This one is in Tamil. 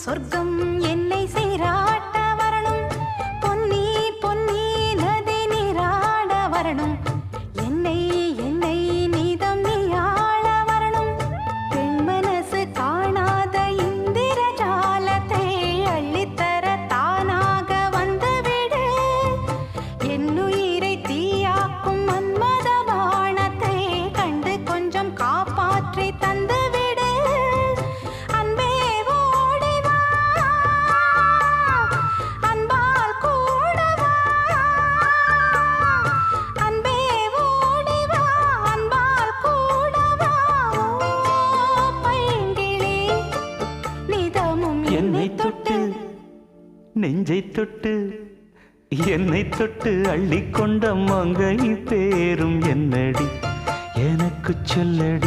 சொர்க்கம் என்னை சீராட்ட வரணும், பொன்னி பொன்னி நதி நீராட வரணும், என்னை என்னை நீதம் நீயாள வரணும். பெண் மனசு காணாத இந்திர ஜாலத்தை அள்ளித்தர தானாக வந்துவிடு. என்னுயிரை தீயாக்கும் மன்மத பாணத்தை கண்டு கொஞ்சம் காப்பாற்றி தந்துவிடு. அன்பே ஓடிவா, அன்பால் கூடவா, அன்பே ஓடிவா, அன்பால் கூடவா. பைங்கிளி நிதமும் என்னை தொட்டு நெஞ்சை தொட்டு என்னை தொட்டு அள்ளிக்கொண்ட மங்கை பேரும் என்னடி எனக்கு சொல்லடி.